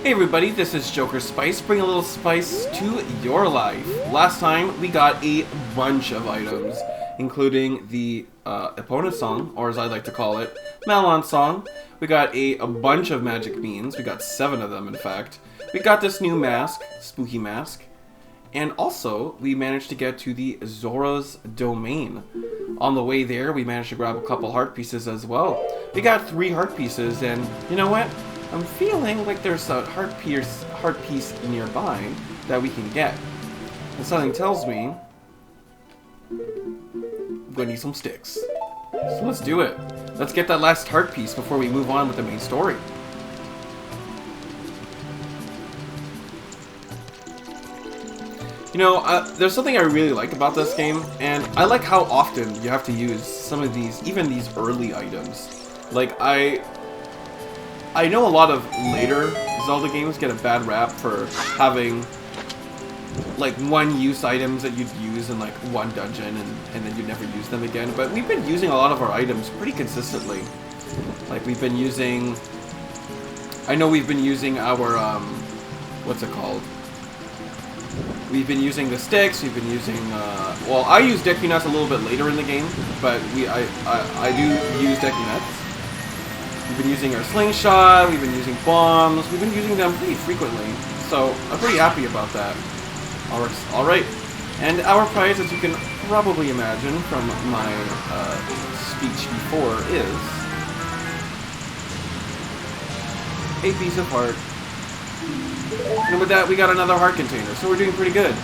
Hey everybody, this is jokerspice, bring a little spice to your life. Last time we got a bunch of items, including the opponent song, or as I like to call it, Melon song. We got a bunch of magic beans, we got 7 of them in fact. We got this new mask, spooky mask, and also we managed to get to the Zora's domain. On the way there, we managed to grab a couple heart pieces as well. We got 3 heart pieces, and you know what? I'm feeling like there's a heart piece nearby that we can get. And something tells me I'm gonna need some sticks. So let's do it. Let's get that last heart piece before we move on with the main story. You know, there's something I really like about this game, and I like how often you have to use some of these, even these early items. Like, I know a lot of later Zelda games get a bad rap for having like one-use items that you'd use in like one dungeon and then you never use them again, but we've been using a lot of our items pretty consistently. Like we've been using, I know we've been using our, what's it called? We've been using the sticks, we've been using, well I use Deku Nuts a little bit later in the game, but I do use Deku Nuts. We've been using our slingshot, we've been using bombs, we've been using them pretty frequently, so I'm pretty happy about that. Alright, and our prize, as you can probably imagine from my speech before, is a piece of heart. And with that, we got another heart container, so we're doing pretty good.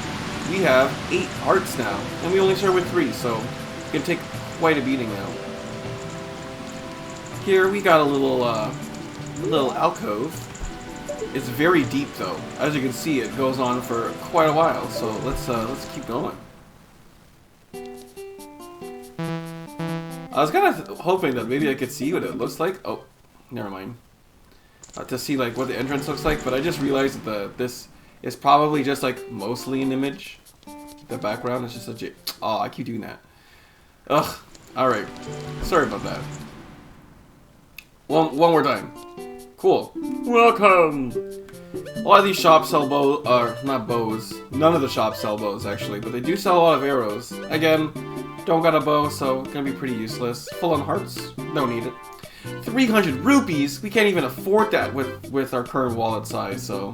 We have 8 hearts now, and we only start with 3, so it's gonna take quite a beating now. Here we got a little alcove. It's very deep though. As you can see, it goes on for quite a while. So let's keep going. I was kind of hoping that maybe I could see what it looks like. Oh, never mind. To see like what the entrance looks like, but I just realized that this is probably just like mostly an image. The background is just a oh, I keep doing that. Ugh. All right. Sorry about that. One more time. Cool. Welcome! A lot of these shops sell bows, or not bows. None of the shops sell bows, actually, but they do sell a lot of arrows. Again, don't got a bow, so it's gonna be pretty useless. Full on hearts? Don't need it. 300 rupees? We can't even afford that with our current wallet size, so...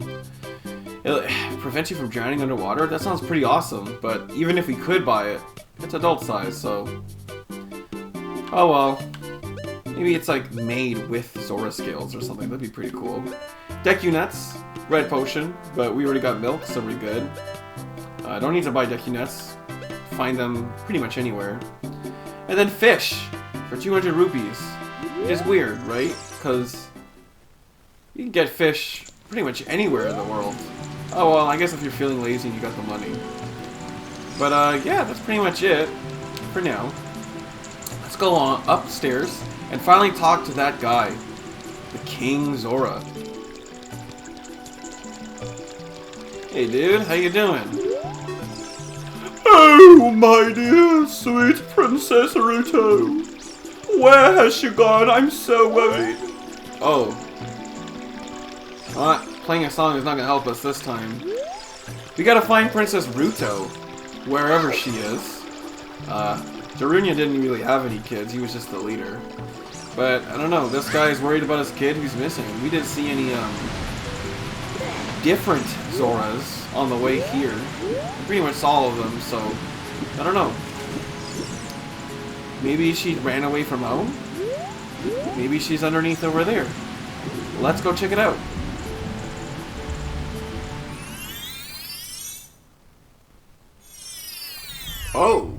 It prevents you from drowning underwater? That sounds pretty awesome, but even if we could buy it, it's adult size, so... Oh well. Maybe it's like made with Zora scales or something. That'd be pretty cool. Deku Nuts, red potion, but we already got milk, so we're good. I don't need to buy Deku Nuts. Find them pretty much anywhere. And then fish for 200 rupees. Which is weird, right? Because you can get fish pretty much anywhere in the world. Oh well, I guess if you're feeling lazy and you got the money. But yeah, that's pretty much it for now. Let's go on upstairs and finally talk to that guy, the King Zora. Hey dude, how you doing? Oh, my dear sweet Princess Ruto. Where has she gone? I'm so worried. Oh. Well, playing a song is not gonna help us this time. We gotta find Princess Ruto, wherever she is. Darunia didn't really have any kids, he was just the leader. But, I don't know, this guy's worried about his kid who's missing. We didn't see any, different Zoras on the way here. We pretty much saw all of them, so, I don't know. Maybe she ran away from home? Maybe she's underneath over there. Let's go check it out. Oh,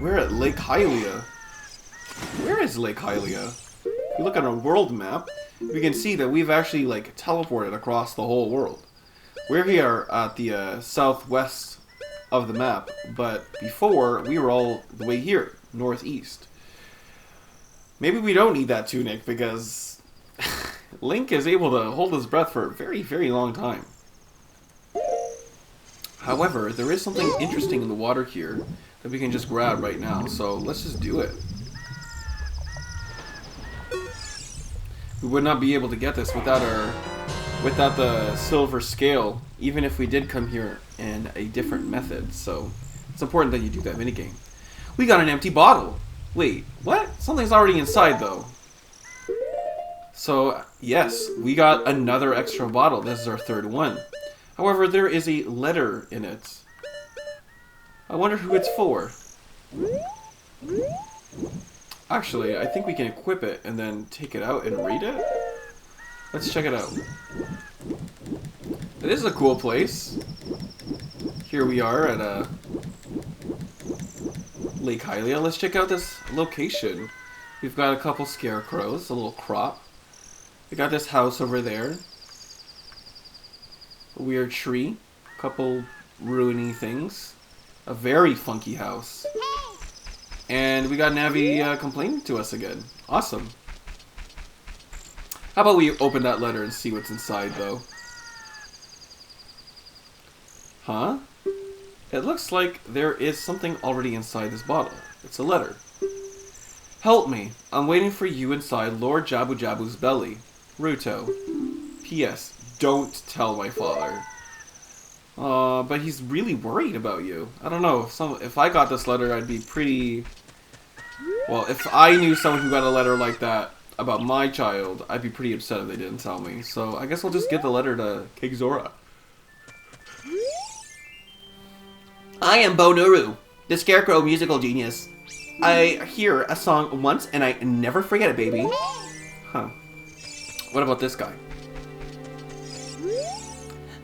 we're at Lake Hylia. Where is Lake Hylia? If you look at our world map, we can see that we've actually like teleported across the whole world. We're here at the southwest of the map, but before we were all the way here, northeast. Maybe we don't need that tunic because Link is able to hold his breath for a very, very long time. However, there is something interesting in the water here that we can just grab right now, so let's just do it. We would not be able to get this without our without the silver scale, even if we did come here in a different method. So it's important that you do that minigame. We got an empty bottle. Wait, what? Something's already inside though. So yes, we got another extra bottle. This is our third one. However, there is a letter in it. I wonder who it's for. Actually, I think we can equip it and then take it out and read it. Let's check it out. This is a cool place. Here we are at Lake Hylia. Let's check out this location. We've got a couple scarecrows, a little crop. We got this house over there. A weird tree. A couple ruiny things. A very funky house. And we got Navi complaining to us again. Awesome. How about we open that letter and see what's inside, though? Huh? It looks like there is something already inside this bottle. It's a letter. Help me. I'm waiting for you inside Lord Jabu Jabu's belly. Ruto. P.S. Don't tell my father. But he's really worried about you. I don't know. If I got this letter, I'd be pretty... Well, if I knew someone who got a letter like that about my child, I'd be pretty upset if they didn't tell me. So I guess we'll just give the letter to King Zora. I am Bonuru, the Scarecrow musical genius. I hear a song once and I never forget it, baby. Huh. What about this guy?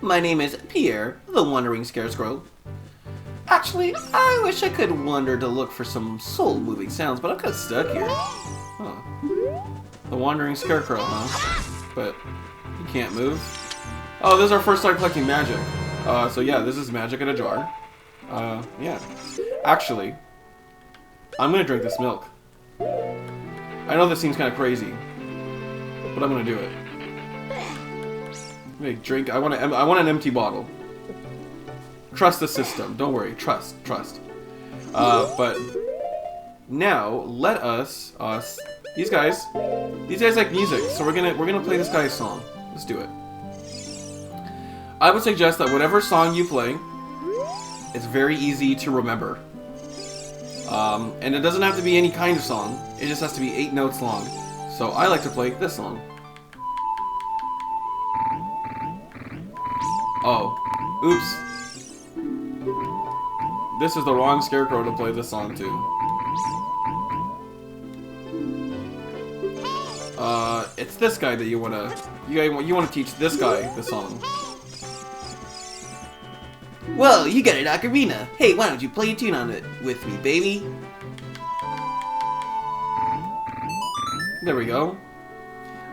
My name is Pierre, the Wandering Scarecrow. Actually, I wish I could wander to look for some soul-moving sounds, but I'm kind of stuck here. Huh. The Wandering Scarecrow, huh? But you can't move. Oh, this is our first time collecting magic. So yeah, this is magic in a jar. Yeah. Actually, I'm gonna drink this milk. I know this seems kind of crazy, but I'm gonna do it. Wait, drink. I want an empty bottle. Trust the system. Don't worry. Trust. But now let us. These guys like music, so we're gonna play this guy's song. Let's do it. I would suggest that whatever song you play, it's very easy to remember. And it doesn't have to be any kind of song. It just has to be 8 notes long. So I like to play this song. Oh, oops. This is the wrong Scarecrow to play this song to. It's this guy that you wanna teach this guy the song. Well, you got an ocarina. Hey, why don't you play a tune on it with me, baby? There we go.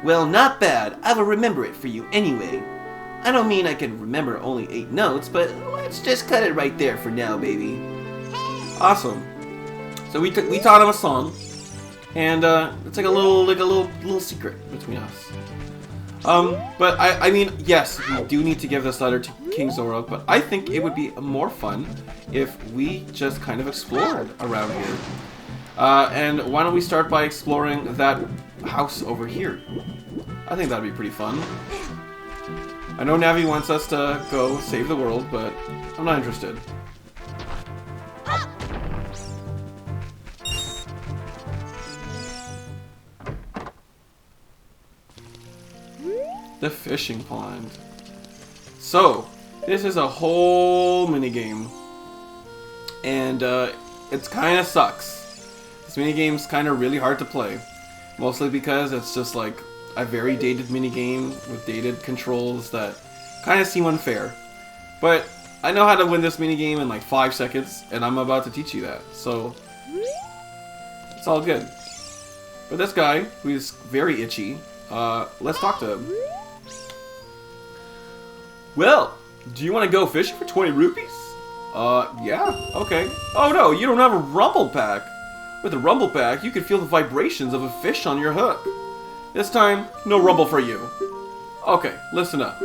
Well, not bad. I will remember it for you anyway. I don't mean I can remember only 8 notes, but let's just cut it right there for now, baby. Awesome. So we taught him a song, and it's like a little secret between us. But I mean, yes, we do need to give this letter to King Zora, but I think it would be more fun if we just kind of explored around here. And why don't we start by exploring that house over here? I think that'd be pretty fun. I know Navi wants us to go save the world, but I'm not interested. The fishing pond. So, this is a whole minigame. And it kind of sucks. This minigame's kind of really hard to play. Mostly because it's just like a very dated minigame with dated controls that kind of seem unfair. But I know how to win this minigame in like 5 seconds, and I'm about to teach you that. So, it's all good. But this guy, who's very itchy, let's talk to him. Well, do you want to go fishing for 20 rupees? Yeah, okay. Oh no, you don't have a rumble pack. With a rumble pack, you can feel the vibrations of a fish on your hook. This time, no rumble for you. Okay, listen up.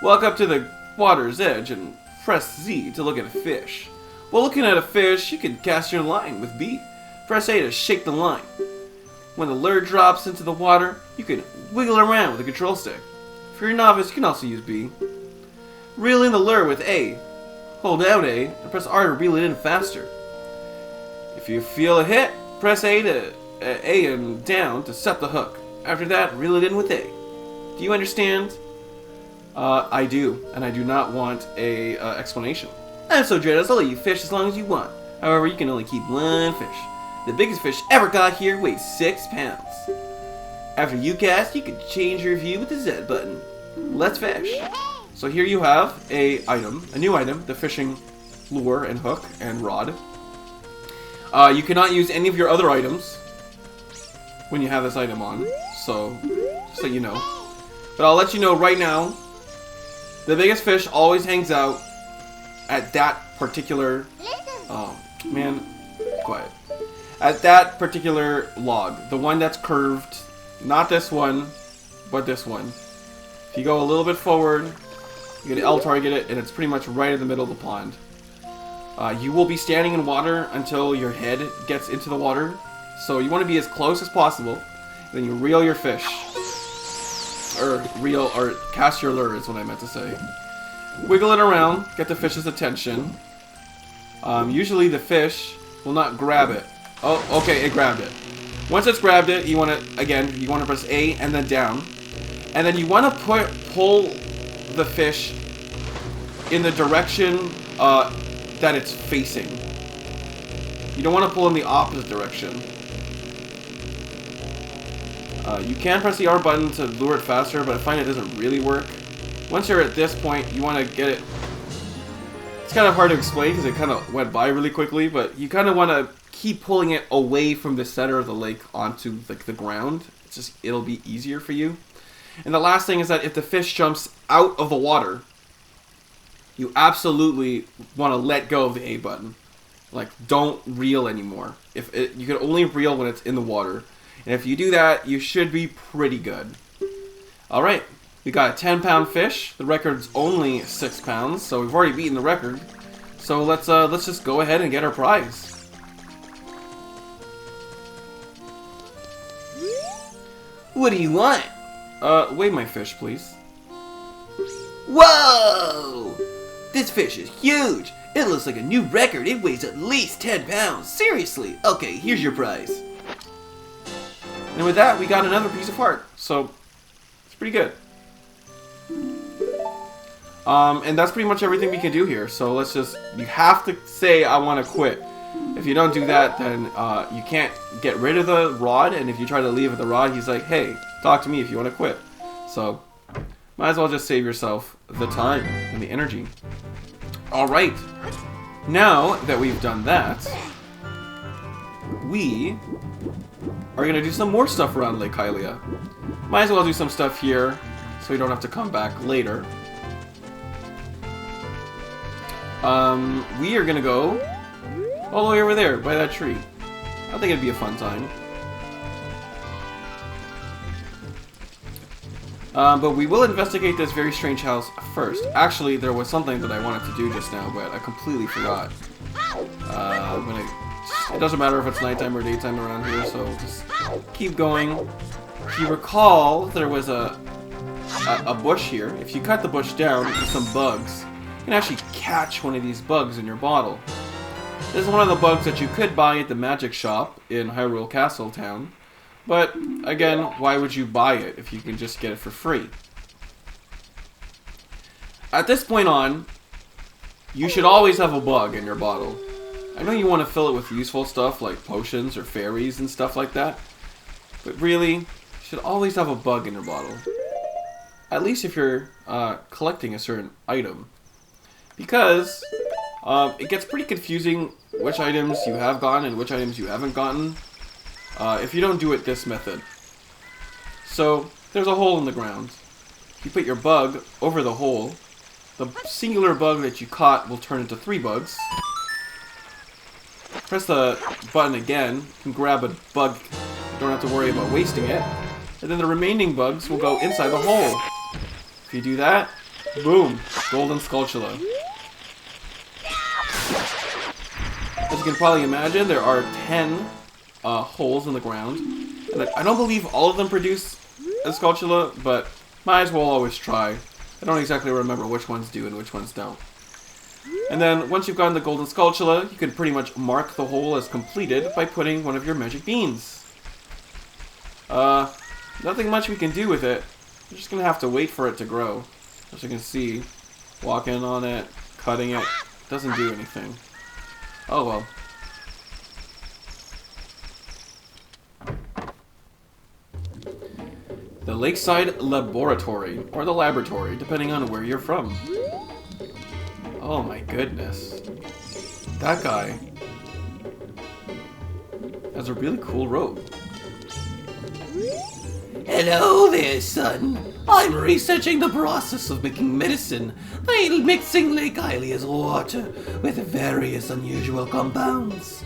Walk up to the water's edge and press Z to look at a fish. While looking at a fish, you can cast your line with B. Press A to shake the line. When the lure drops into the water, you can wiggle around with the control stick. If you're a novice, you can also use B. Reel in the lure with A. Hold down A and press R to reel it in faster. If you feel a hit, press A and down to set the hook. After that, reel it in with A. Do you understand? I do, and I do not want a explanation. I'm so generous, I'll let you fish as long as you want. However, you can only keep one fish. The biggest fish ever caught here weighs 6 pounds. After you cast, you can change your view with the Z button. Let's fish. So here you have a new item, the fishing lure and hook and rod. You cannot use any of your other items when you have this item on, so just so you know. But I'll let you know right now, the biggest fish always hangs out at that particular... Oh, man, quiet. At that particular log, the one that's curved, not this one, but this one. If you go a little bit forward, you can L-target it, and it's pretty much right in the middle of the pond. You will be standing in water until your head gets into the water, so you want to be as close as possible. Then you reel your fish. Or cast your lure is what I meant to say. Wiggle it around, get the fish's attention. Usually the fish will not grab it. Oh, okay, it grabbed it. Once it's grabbed it, you want to press A and then down. And then you want to pull the fish in the direction that it's facing. You don't want to pull in the opposite direction. You can press the R button to lure it faster, but I find it doesn't really work. Once you're at this point, you want to get it... It's kind of hard to explain because it kind of went by really quickly, but you kind of want to keep pulling it away from the center of the lake onto like the ground. It'll be easier for you. And the last thing is that if the fish jumps out of the water, you absolutely want to let go of the A button. Like, don't reel anymore. You can only reel when it's in the water. And if you do that, you should be pretty good. Alright, we got a 10-pound fish. The record's only 6 pounds, so we've already beaten the record. So let's just go ahead and get our prize. What do you want? Weigh my fish, please. Whoa! This fish is huge! It looks like a new record. It weighs at least 10 pounds. Seriously. Okay, here's your prize. And with that, we got another piece of heart. So, it's pretty good. And that's pretty much everything we can do here. So you have to say, I want to quit. If you don't do that, then you can't get rid of the rod. And if you try to leave with the rod, he's like, hey, talk to me if you want to quit. So, might as well just save yourself the time and the energy. Alright. Now that we've done that, we are going to do some more stuff around Lake Hylia. Might as well do some stuff here so we don't have to come back later. We are going to go all the way over there by that tree. I think it'd be a fun time. But we will investigate this very strange house first. Actually, there was something that I wanted to do just now, but I completely forgot. It doesn't matter if it's nighttime or daytime around here, so just keep going. If you recall, there was a bush here. If you cut the bush down with some bugs, you can actually catch one of these bugs in your bottle. This is one of the bugs that you could buy at the magic shop in Hyrule Castle Town. But, again, why would you buy it if you can just get it for free? At this point on, you should always have a bug in your bottle. I know you want to fill it with useful stuff like potions or fairies and stuff like that. But really, you should always have a bug in your bottle. At least if you're collecting a certain item. Because it gets pretty confusing which items you have gotten and which items you haven't gotten. If you don't do it this method. So, there's a hole in the ground. You put your bug over the hole. The singular bug that you caught will turn into 3 bugs. Press the button again. You can grab a bug. You don't have to worry about wasting it. And then the remaining bugs will go inside the hole. If you do that, boom, golden Skulltula. As you can probably imagine, there are 10 holes in the ground. And I don't believe all of them produce a Skulltula, but Might as well always try. I don't exactly remember which ones do and which ones don't. And then, once you've gotten the golden skulltula, you can pretty much mark the hole as completed by putting one of your magic beans. Nothing much we can do with it. We're just gonna have to wait for it to grow. As you can see, walking on it, cutting it, doesn't do anything. Oh well. The Lakeside Laboratory, or the Laboratory, depending on where you're from. Oh my goodness. That guy has a really cool robe. Hello there, son. I'm researching the process of making medicine by mixing Lake Hylia's water with various unusual compounds.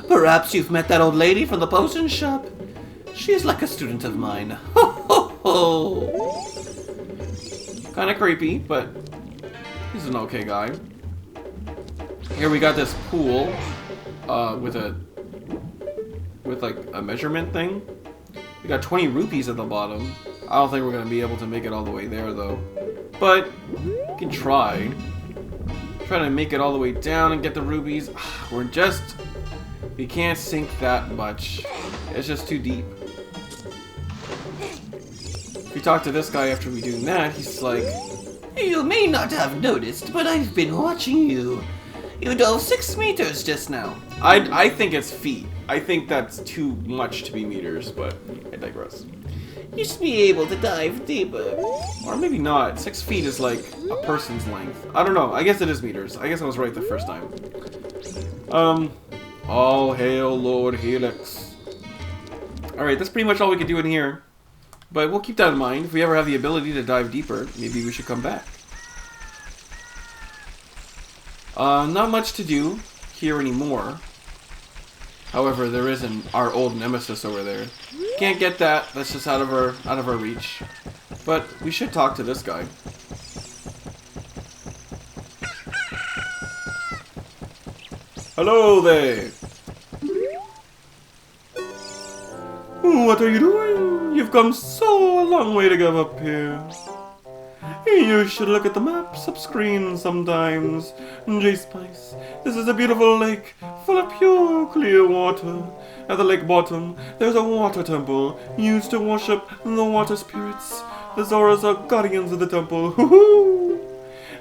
Perhaps you've met that old lady from the potion shop. She's like a student of mine. Ho ho ho! Kinda creepy, but he's an okay guy. Here we got this pool with like a measurement thing. We got 20 rupees at the bottom. I don't think we're gonna be able to make it all the way there though. But we can try. Try to make it all the way down and get the rubies. We can't sink that much. It's just too deep. If we talk to this guy after we do that, he's like, You may not have noticed, but I've been watching you. You dove 6 meters just now. I think it's feet. I think that's too much to be meters, but I digress. You should be able to dive deeper. Or maybe not. 6 feet is like a person's length. I don't know. I guess it is meters. I guess I was right the first time. All hail Lord Helix. Alright, that's pretty much all we can do in here. But we'll keep that in mind. If we ever have the ability to dive deeper, maybe we should come back. Not much to do here anymore. However, there is our old nemesis over there. Can't get that. That's just out of our reach. But we should talk to this guy. Hello there. What are you doing? You've come so a long way to go up here. You should look at the maps up screen sometimes. Jokersspice. This is a beautiful lake full of pure, clear water. At the lake bottom, there's a water temple used to worship the water spirits. The Zoras are guardians of the temple. Hoo-hoo!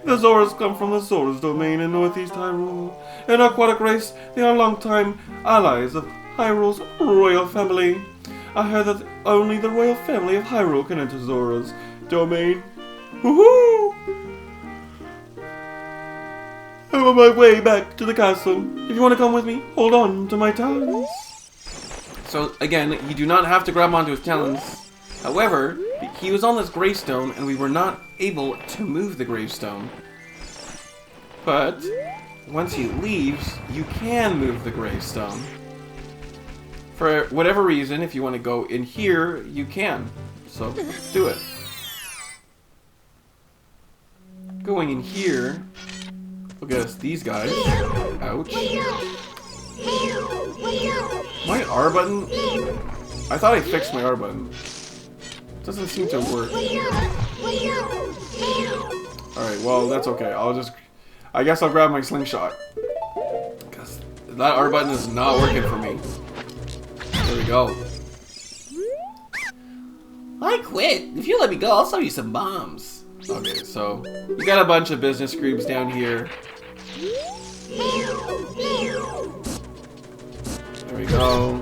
The Zoras come from the Zoras domain in northeast Hyrule. An aquatic race, they are longtime allies of Hyrule's royal family. I heard that only the royal family of Hyrule can enter Zora's domain. Woohoo! I'm on my way back to the castle. If you want to come with me, hold on to my talons. So again, you do not have to grab onto his talons. However, he was on this gravestone and we were not able to move the gravestone. But once he leaves, you can move the gravestone. For whatever reason, if you want to go in here, you can. So do it. Going in here, look at these guys. Ouch. My R button? I thought I fixed my R button. Doesn't seem to work. Alright, well, that's okay. I guess I'll grab my slingshot. Because that R button is not working for me. There we go. I quit. If you let me go, I'll sell you some bombs. Okay, so we got a bunch of business groups down here. There we go.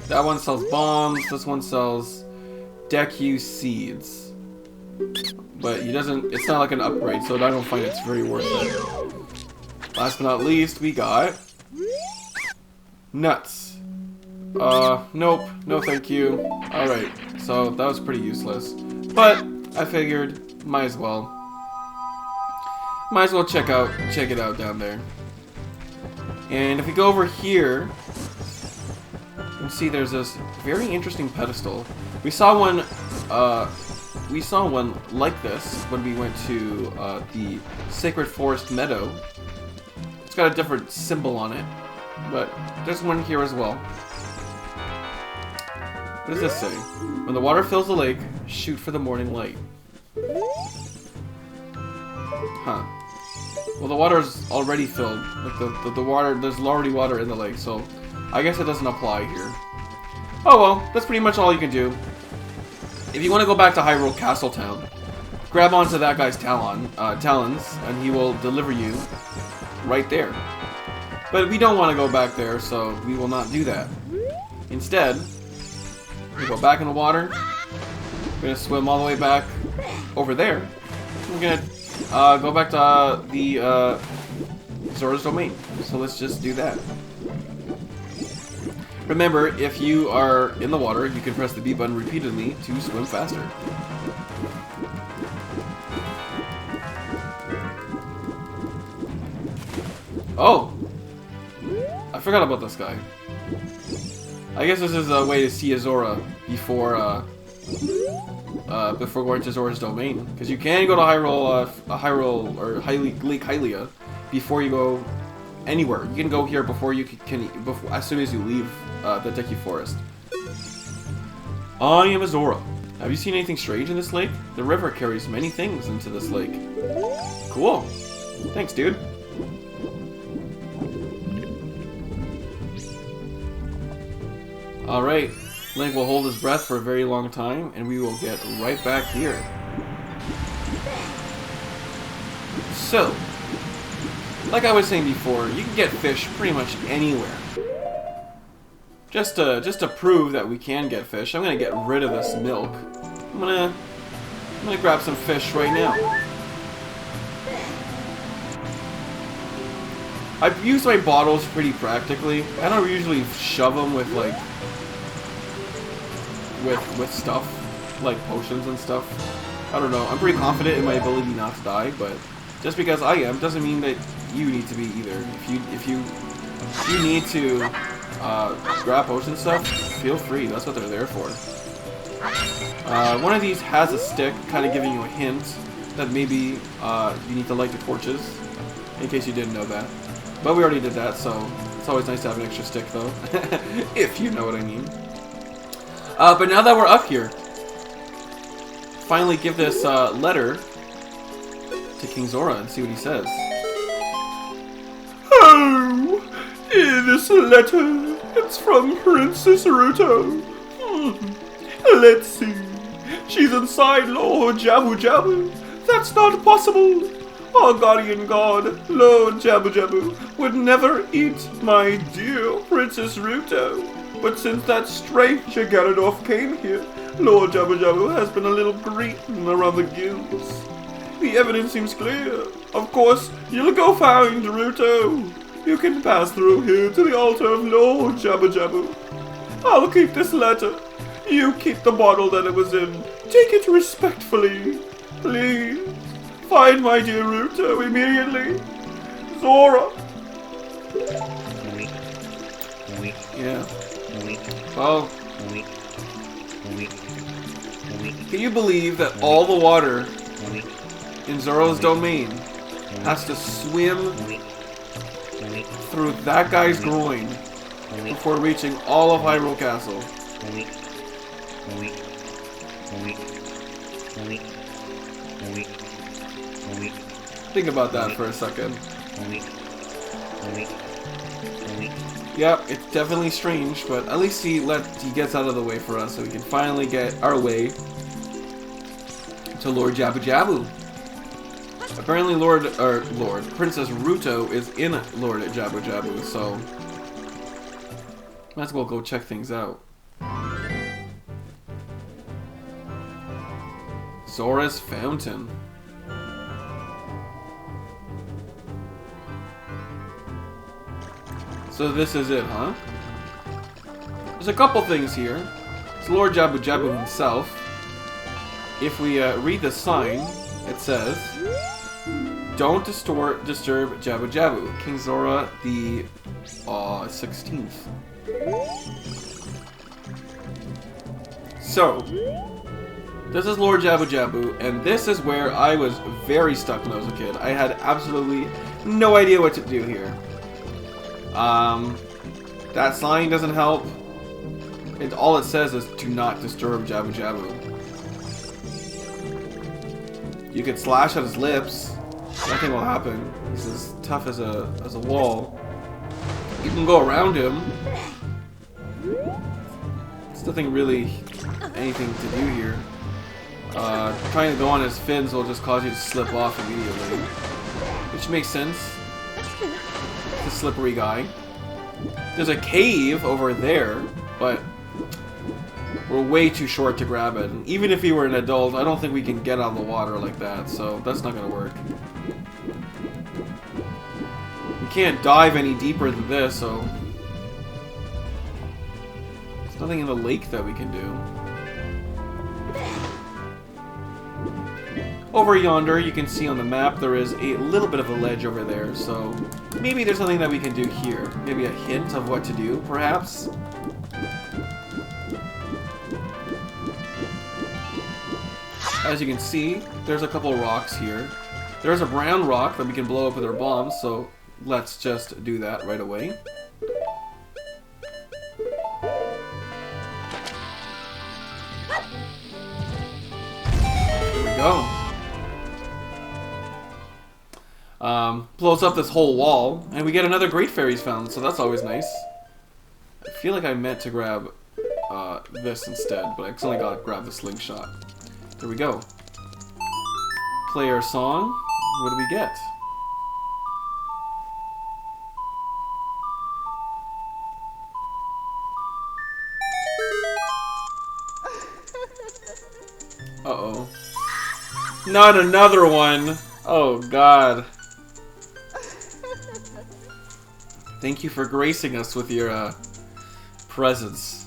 That one sells bombs. This one sells Deku seeds. But it's not like an upgrade, so I don't find it's very worth it. Last but not least, we got nuts. Nope. No thank you. Alright, so that was pretty useless. But I figured might as well check it out down there. And if we go over here, you can see there's this very interesting pedestal. We saw one like this when we went to the Sacred Forest Meadow. It's got a different symbol on it, but there's one here as well. What does this say? When the water fills the lake, shoot for the morning light. Huh. Well, the water's already filled. Like, the water, there's already water in the lake, so I guess it doesn't apply here. Oh well, that's pretty much all you can do. If you want to go back to Hyrule Castle Town, grab onto that guy's talons, and he will deliver you right there. But we don't want to go back there, so we will not do that. Instead, we go back in the water. We're gonna swim all the way back over there. We're gonna go back to the Zora's Domain. So let's just do that. Remember, if you are in the water, you can press the B button repeatedly to swim faster. Oh! I forgot about this guy. I guess this is a way to see a Zora before going to Zora's Domain. Because you can go to Hyrule or Lake Hylia before you go anywhere. You can go here before you as soon as you leave the Deku Forest. I am a Zora. Have you seen anything strange in this lake? The river carries many things into this lake. Cool. Thanks, dude. Alright, Link will hold his breath for a very long time, and we will get right back here. So, like I was saying before, you can get fish pretty much anywhere. Just to prove that we can get fish, I'm gonna get rid of this milk. I'm gonna grab some fish right now. I've used my bottles pretty practically. I don't usually shove them with like with stuff like potions and stuff. I don't know. I'm pretty confident in my ability not to die, but just because I am doesn't mean that you need to be either. If you need to grab potion stuff, feel free. That's what they're there for. One of these has a stick, kind of giving you a hint that maybe you need to light the torches, in case you didn't know that. But we already did that, so it's always nice to have an extra stick, though, if you know what I mean. But now that we're up here, finally give this letter to King Zora and see what he says. Oh, this letter. It's from Princess Ruto. Let's see. She's inside Lord Jabu Jabu. That's not possible. Our guardian god, Lord Jabu Jabu, would never eat my dear Princess Ruto. But since that stranger Ganondorf came here, Lord Jabu Jabu has been a little green around the gills. The evidence seems clear. Of course, you'll go find Ruto. You can pass through here to the altar of Lord Jabu Jabu. I'll keep this letter. You keep the bottle that it was in. Take it respectfully. Please. Find my dear Ruto immediately. Zora. Yeah. Well, can you believe that all the water in Zora's Domain has to swim through that guy's groin before reaching all of Hyrule Castle? Think about that for a second. Yep, it's definitely strange, but at least he gets out of the way for us so we can finally get our way to Lord Jabu Jabu. Apparently Princess Ruto is in Lord Jabu Jabu, so might as well go check things out. Zora's Fountain. So this is it, huh? There's a couple things here. It's Lord Jabu Jabu himself. If we read the sign, it says, "Don't disturb Jabu Jabu, King Zora the 16th." So, this is Lord Jabu Jabu, and this is where I was very stuck when I was a kid. I had absolutely no idea what to do here. That sign doesn't help. All it says is, "Do not disturb Jabu Jabu." You could slash at his lips. Nothing will happen. He's as tough as a wall. You can go around him. There's nothing really anything to do here. Trying to go on his fins will just cause you to slip off immediately. Which makes sense. It's a slippery guy. There's a cave over there, but we're way too short to grab it. And even if he were an adult, I don't think we can get out of the water like that, so that's not gonna work. We can't dive any deeper than this, so there's nothing in the lake that we can do. Over yonder, you can see on the map, there is a little bit of a ledge over there, so maybe there's something that we can do here. Maybe a hint of what to do, perhaps? As you can see, there's a couple rocks here. There's a brown rock that we can blow up with our bombs, so let's just do that right away. There we go. Blows up this whole wall, and we get another Great Fairies fountain, so that's always nice. I feel like I meant to grab this instead, but I accidentally got to grab the slingshot. There we go. Play our song. What do we get? Uh-oh. Not another one! Oh, God. Thank you for gracing us with your, presence.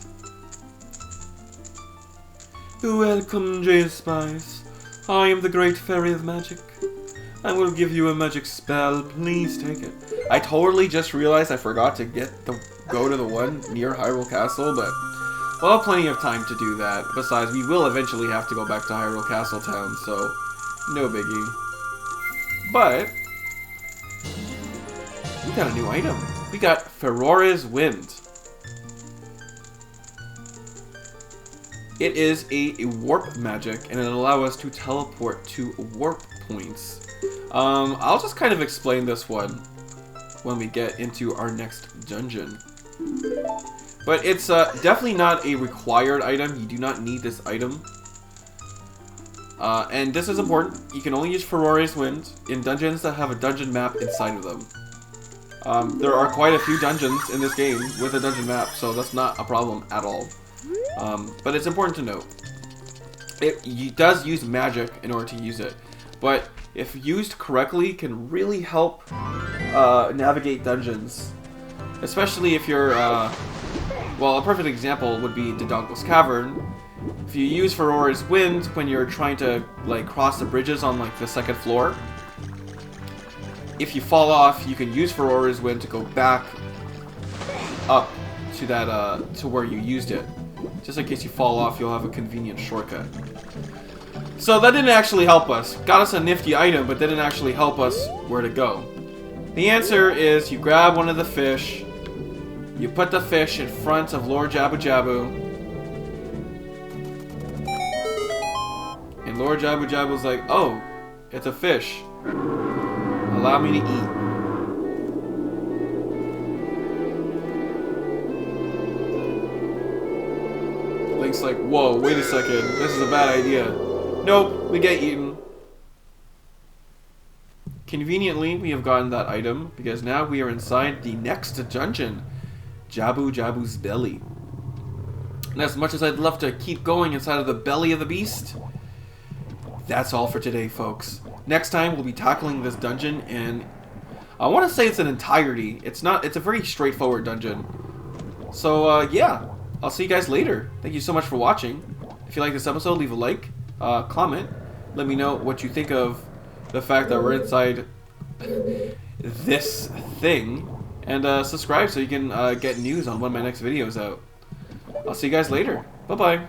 Welcome, jokerspice. I am the Great Fairy of Magic. I will give you a magic spell. Please take it. I totally just realized I forgot to go to the one near Hyrule Castle, but we'll have plenty of time to do that. Besides, we will eventually have to go back to Hyrule Castle Town, so no biggie. But we got a new item. We got Ferore's Wind. It is a warp magic, and it'll allow us to teleport to warp points. I'll just kind of explain this one when we get into our next dungeon. But it's definitely not a required item. You do not need this item. And this is important. You can only use Ferore's Wind in dungeons that have a dungeon map inside of them. There are quite a few dungeons in this game with a dungeon map, so that's not a problem at all. But it's important to note. It does use magic in order to use it, but if used correctly, can really help navigate dungeons. Especially if you're, well, a perfect example would be Dodongo's Cavern. If you use Ferore's Wind when you're trying to, like, cross the bridges on, like, the second floor, if you fall off, you can use Ferore's Wind to go back up to that, to where you used it. Just in case you fall off, you'll have a convenient shortcut. So that didn't actually help us. Got us a nifty item, but didn't actually help us where to go. The answer is you grab one of the fish, you put the fish in front of Lord Jabu Jabu, and Lord Jabu Jabu's like, oh, it's a fish. Allow me to eat. Link's like, whoa, wait a second, this is a bad idea. Nope, we get eaten. Conveniently, we have gotten that item, because now we are inside the next dungeon, Jabu Jabu's belly. And as much as I'd love to keep going inside of the belly of the beast, that's all for today, folks. Next time, we'll be tackling this dungeon, and I want to say it's an entirety. It's not, it's a very straightforward dungeon. So, yeah, I'll see you guys later. Thank you so much for watching. If you like this episode, leave a like, comment. Let me know what you think of the fact that we're inside this thing. And subscribe so you can get news on when my next video is out. I'll see you guys later. Bye-bye.